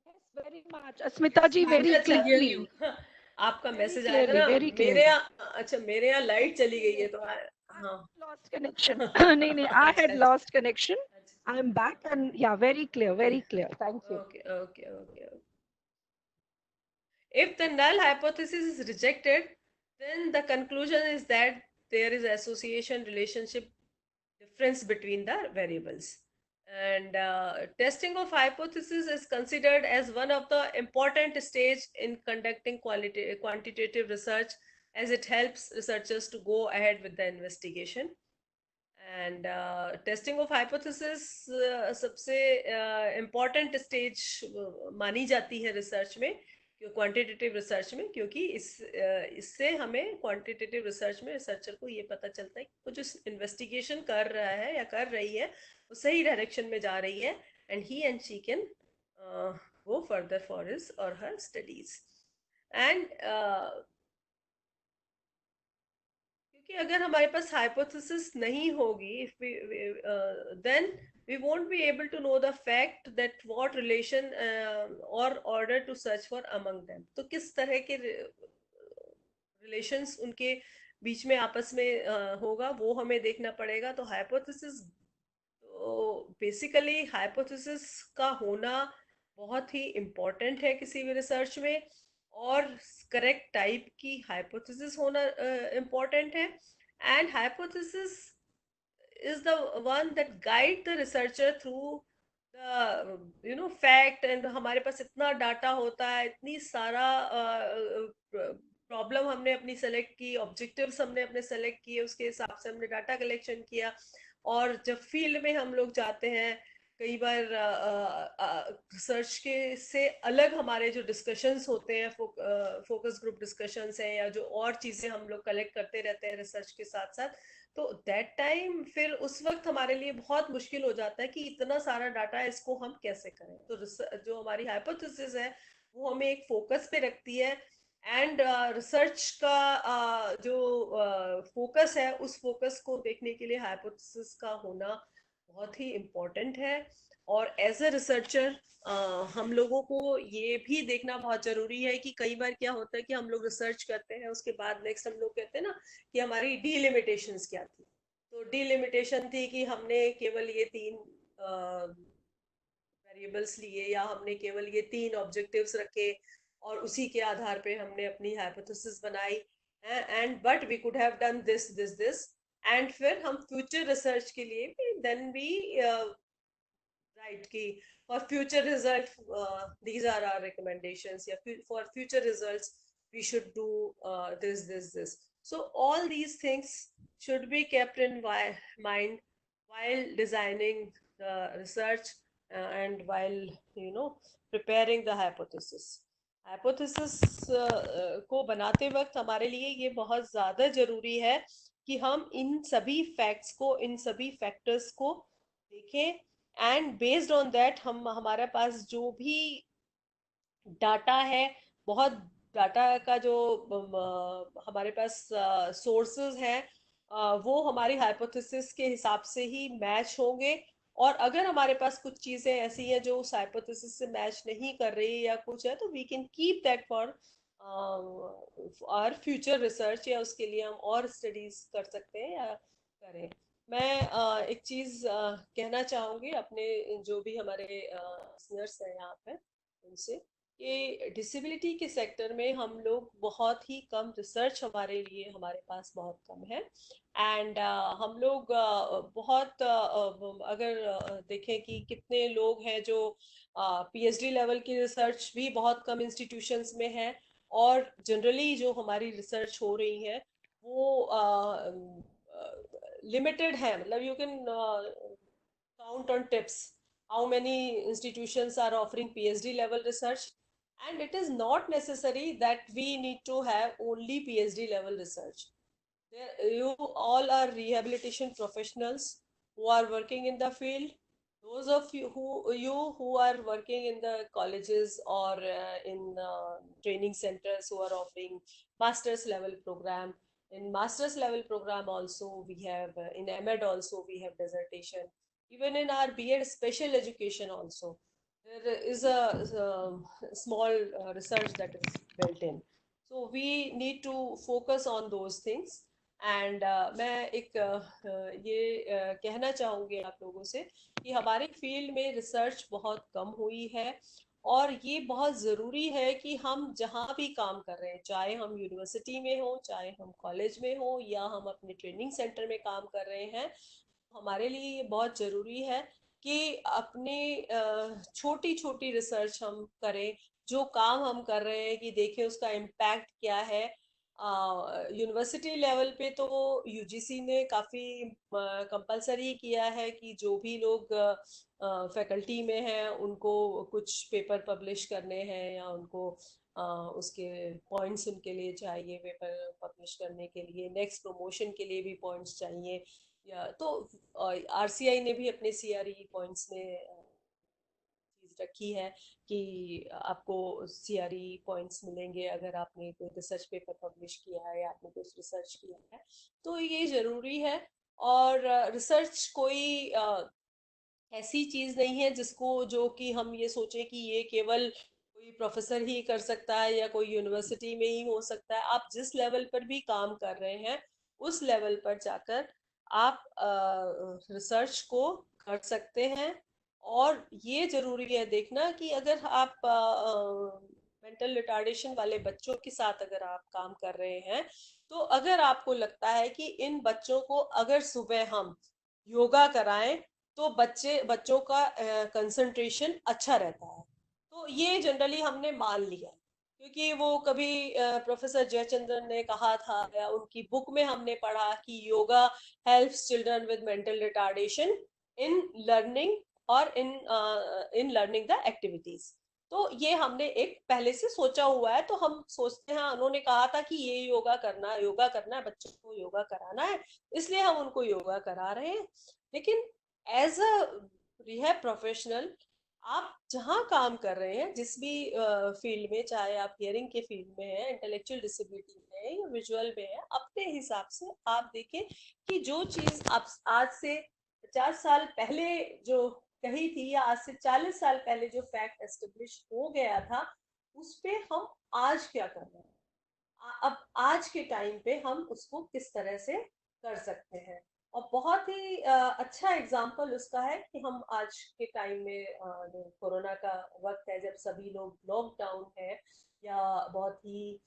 Yes, very much. Asmita ji, very अच्छा, clearly. आपका Very मैसेज आया था clearly, ना very मेरे clearly. यहाँ। अच्छा, मेरे यहाँ लाइट चली गई है तो हाँ। Lost connection. नहीं, नहीं, I अच्छा had अच्छा lost connection. अच्छा। I'm back and yeah, very clear, very clear. Thank you. Okay, okay, okay. If the null hypothesis is rejected, then the conclusion is that there is association relationship difference between the variables. And testing of hypothesis is considered as one of the important stage in conducting quantitative research, as it helps researchers to go ahead with the investigation. And testing of hypothesis सबसे important stage मानी जाती है research में, quantitative research में, क्योंकि इससे हमें quantitative research में रिसर्चर को ये पता चलता है कि वो जो इन्वेस्टिगेशन कर रहा है या कर रही है वो सही डायरेक्शन में जा रही है, and he and she can go further for his और हर स्टडीज. एंड क्योंकि अगर हमारे पास हाइपोथेसिस नहीं होगी, then we won't be able to know the fact that what relation or order to search for among them. तो किस तरह के relations उनके बीच में आपस में होगा वो हमें देखना पड़ेगा. तो हाइपोथेसिस, तो बेसिकली हाइपोथेसिस का होना बहुत ही इम्पोर्टेंट है किसी भी रिसर्च में, और करेक्ट टाइप की हाइपोथेसिस होना इम्पोर्टेंट है. And hypothesis is the one that guide the researcher through the fact. And हमारे पास इतना डाटा होता है, इतनी सारा प्रॉब्लम हमने अपनी सेलेक्ट की, ऑब्जेक्टिव्स हमने अपने सेलेक्ट किए, उसके हिसाब से हमने डाटा कलेक्शन किया. और जब फील्ड में हम लोग जाते हैं, कई बार रिसर्च के से अलग हमारे जो डिस्कशंस होते हैं, फोकस ग्रुप डिस्कशंस हैं, या जो और चीजें हम लोग कलेक्ट करते रहते हैं रिसर्च के साथ साथ, तो दैट टाइम फिर उस वक्त हमारे लिए बहुत मुश्किल हो जाता है कि इतना सारा डाटा है, इसको हम कैसे करें. तो जो हमारी हाइपोथेसिस है वो हमें एक फोकस पे रखती है, एंड रिसर्च का जो फोकस है उस फोकस को देखने के लिए हाइपोथेसिस का होना बहुत ही इम्पोर्टेंट है. और एज अ रिसर्चर हम लोगों को ये भी देखना बहुत जरूरी है कि कई बार क्या होता है कि हम लोग रिसर्च करते हैं, उसके बाद नेक्स्ट हम लोग कहते हैं ना कि हमारी डीलिमिटेशंस क्या थी. तो डीलिमिटेशन थी कि हमने केवल ये 3 वेरिएबल्स लिए, या हमने केवल ये 3 ऑब्जेक्टिव्स रखे, और उसी के आधार पे हमने अपनी हाइपोथेसिस बनाई. And but we could have done this this this. And फिर हम फ्यूचर रिसर्च के लिए भी देन वी राइट की for future result, these are our recommendations. Yeah, for future results we should do this. So all these things should be kept in mind while designing the research, and while preparing the hypothesis. को बनाते वक्त हमारे लिए ये बहुत ज्यादा जरूरी है कि हम इन सभी फैक्ट्स को, इन सभी फैक्टर्स को देखें, एंड बेस्ड ऑन दैट हम हमारे पास जो भी डाटा है, बहुत डाटा का जो हमारे पास सोर्सेज हैं, वो हमारी हाइपोथेसिस के हिसाब से ही मैच होंगे. और अगर हमारे पास कुछ चीजें ऐसी हैं जो उस हाइपोथेसिस से मैच नहीं कर रही या कुछ है, तो we can keep that for our future research, या उसके लिए हम और स्टडीज कर सकते हैं या करें. मैं एक चीज कहना चाहूंगी अपने जो भी हमारे लिसनर्स हैं यहाँ पे उनसे, कि डिसेबिलिटी के सेक्टर में हम लोग बहुत ही कम, रिसर्च हमारे लिए हमारे पास बहुत कम है. एंड हम लोग बहुत अगर देखें कि कितने लोग हैं जो पीएचडी लेवल की रिसर्च भी बहुत कम इंस्टीट्यूशंस में है, और जनरली जो हमारी रिसर्च हो रही है वो लिमिटेड है. मतलब you can count on tips how many institutions are offering PhD level research, and it is not necessary that we need to have only PhD level research. You all are rehabilitation professionals who are working in the field. Those of you who are working in the colleges or in training centers who are offering master's level program, in master's level program also we have, in MEd also we have dissertation. Even in our B.Ed special education also, there is a small research that is built in. So we need to focus on those things. And मैं एक ये कहना चाहूँगी आप लोगों से कि हमारे फील्ड में रिसर्च बहुत कम हुई है, और ये बहुत ज़रूरी है कि हम जहाँ भी काम कर रहे हैं, चाहे हम यूनिवर्सिटी में हो, चाहे हम कॉलेज में हो, या हम अपने ट्रेनिंग सेंटर में काम कर रहे हैं, हमारे लिए ये बहुत ज़रूरी है कि अपने छोटी छोटी रिसर्च हम करें, जो काम हम कर रहे हैं कि देखें उसका इम्पैक्ट क्या है। यूनिवर्सिटी लेवल पे तो यूजीसी ने काफ़ी कंपलसरी किया है कि जो भी लोग फैकल्टी में हैं उनको कुछ पेपर पब्लिश करने हैं, या उनको उसके पॉइंट्स उनके लिए चाहिए पेपर पब्लिश करने के लिए, नेक्स्ट प्रमोशन के लिए भी पॉइंट्स चाहिए। या तो आरसीआई ने भी अपने सीआरई पॉइंट्स में चीज रखी है कि आपको सीआरई पॉइंट्स मिलेंगे अगर आपने कोई रिसर्च पेपर पब्लिश किया है या आपने कुछ रिसर्च किया है, तो ये जरूरी है। और रिसर्च कोई ऐसी चीज नहीं है जिसको जो कि हम ये सोचें कि ये केवल कोई प्रोफेसर ही कर सकता है या कोई यूनिवर्सिटी में ही हो सकता है। आप जिस लेवल पर भी काम कर रहे हैं उस लेवल पर जाकर आप रिसर्च को कर सकते हैं। और ये जरूरी है देखना कि अगर आप मेंटल रिटार्डेशन वाले बच्चों के साथ अगर आप काम कर रहे हैं, तो अगर आपको लगता है कि इन बच्चों को अगर सुबह हम योगा कराएं तो बच्चों का कंसंट्रेशन अच्छा रहता है, तो ये जनरली हमने मान लिया, क्योंकि वो कभी प्रोफेसर जयचंद्रन ने कहा था या उनकी बुक में हमने पढ़ा कि yoga helps children with mental retardation in learning और इन लर्निंग द एक्टिविटीज। तो ये हमने एक पहले से सोचा हुआ है, तो हम सोचते हैं उन्होंने कहा था कि ये योगा करना है, बच्चों को योगा कराना है, इसलिए हम उनको योगा करा रहे हैं। लेकिन एज अ रिहैब प्रोफेशनल आप जहाँ काम कर रहे हैं, जिस भी फील्ड में, चाहे आप हियरिंग के फील्ड में है, इंटेलेक्चुअल डिसेबिलिटी में है या विजुअल में है, अपने हिसाब से आप देखें कि जो चीज आप आज से 50 साल पहले जो कही थी या आज से 40 साल पहले जो फैक्ट एस्टेब्लिश हो गया था, उस पे हम आज क्या कर रहे हैं, अब आज के टाइम पे हम उसको किस तरह से कर सकते हैं। और बहुत ही अच्छा एग्जाम्पल उसका है कि हम आज के टाइम में जो कोरोना का वक्त है, जब सभी लोग लॉकडाउन है या बहुत ही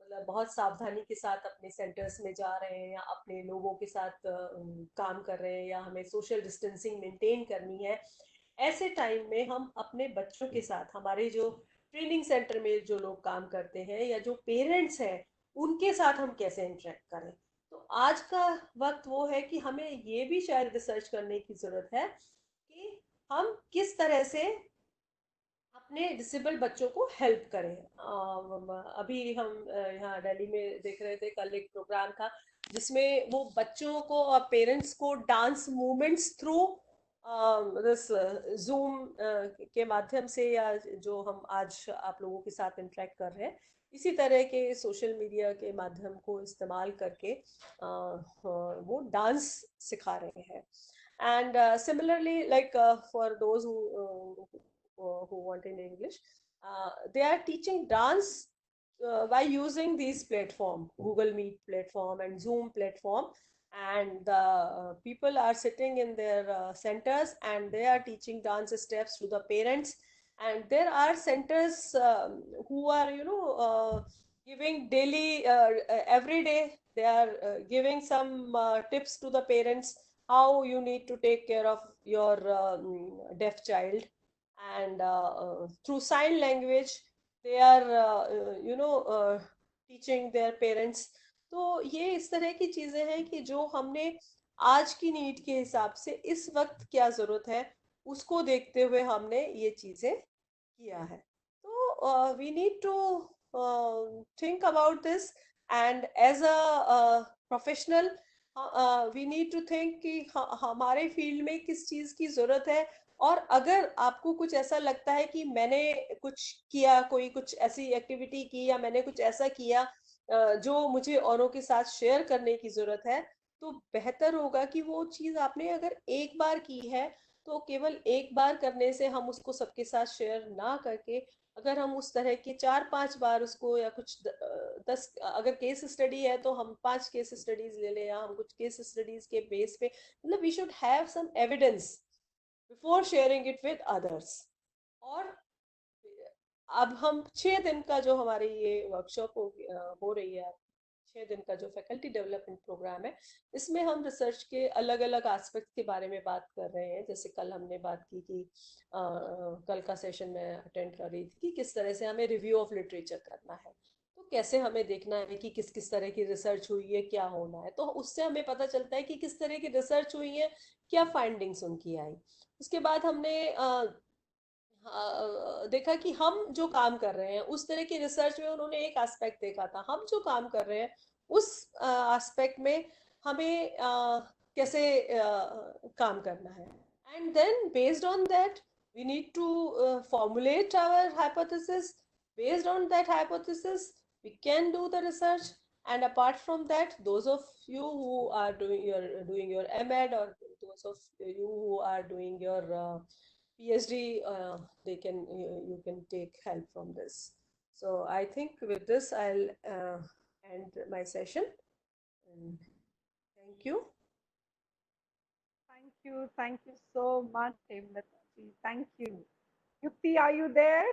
मतलब बहुत सावधानी के साथ अपने सेंटर्स में जा रहे हैं या अपने लोगों के साथ काम कर रहे हैं, या हमें सोशल डिस्टेंसिंग मेंटेन करनी है, ऐसे टाइम में हम अपने बच्चों के साथ, हमारे जो ट्रेनिंग सेंटर में जो लोग काम करते हैं या जो पेरेंट्स हैं, उनके साथ हम कैसे इंटरेक्ट करें। तो आज का वक्त वो है कि हमें ये भी शायद रिसर्च करने की जरूरत है कि हम किस तरह से अपने डिसेबल बच्चों को हेल्प करें। अभी हम यहाँ दिल्ली में देख रहे थे, कल एक प्रोग्राम था जिसमें वो बच्चों को और पेरेंट्स को dance movements through this zoom के माध्यम से, या जो हम आज आप लोगों के साथ इंटरेक्ट कर रहे हैं, इसी तरह के सोशल मीडिया के माध्यम को इस्तेमाल करके वो डांस सिखा रहे हैं। And similarly, like for those who want in English, they are teaching dance by using these platform, Google Meet platform and Zoom platform, and the people are sitting in their centers and they are teaching dance steps to the parents. And there are centers who are, giving daily, every day they are giving some tips to the parents how you need to take care of your deaf child. And through sign language they are teaching their parents. तो ये इस तरह की चीजें हैं कि जो हमने आज की नीड के हिसाब से इस वक्त क्या जरूरत है उसको देखते हुए हमने ये चीजें किया है। तो we need to think about this, and as a professional we need to think कि हमारे फील्ड में किस चीज की जरूरत है और अगर आपको कुछ ऐसा लगता है कि मैंने कुछ किया, कोई कुछ ऐसी एक्टिविटी की या मैंने कुछ ऐसा किया जो मुझे औरों के साथ शेयर करने की जरूरत है, तो बेहतर होगा कि वो चीज आपने अगर एक बार की है तो केवल एक बार करने से हम उसको सबके साथ शेयर ना करके, अगर हम उस तरह के 4-5 बार उसको, या कुछ 10, अगर केस स्टडी है तो हम 5 केस स्टडीज ले लें, या हम कुछ केस स्टडीज के बेस पे, मतलब we should have some evidence before sharing it with others. और अब हम 6 दिन का जो हमारी ये वर्कशॉप हो रही है, 6 दिन का जो फैकल्टी डेवलपमेंट प्रोग्राम है, इसमें हम रिसर्च के अलग अलग एस्पेक्ट के बारे में बात कर रहे हैं। जैसे कल हमने बात की कि कल का सेशन में अटेंड कर रही थी कि किस तरह से हमें रिव्यू ऑफ लिटरेचर करना है, तो कैसे हमें देखना है कि किस किस तरह की रिसर्च हुई है, क्या होना है, तो उससे हमें पता चलता है कि किस तरह की रिसर्च हुई है, क्या फाइंडिंग्स उनकी आई। उसके बाद हमने देखा कि हम जो काम कर रहे हैं उस तरह की रिसर्च में उन्होंने एक एस्पेक्ट देखा था, हम जो काम कर रहे हैं उस एस्पेक्ट में हमें कैसे काम करना है। And then based on that we need to formulate our hypothesis. Based on that hypothesis we can do the research, and apart from that, those of you who are doing your med, or those of you who are doing your PhD, you can take help from this. So I think with this I'll end my session, and thank you. Thank you so much, Hemlata ji. Thank you. Yukti, are you there?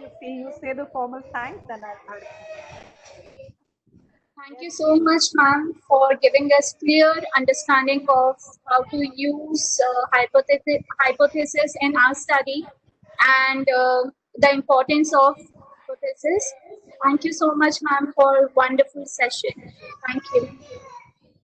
Yukti, you say the formal thanks, then I'll add. Thank you so much, ma'am, for giving us clear understanding of how to use hypothesis in our study, and the importance of hypothesis. Thank you so much, ma'am, for wonderful session. Thank you.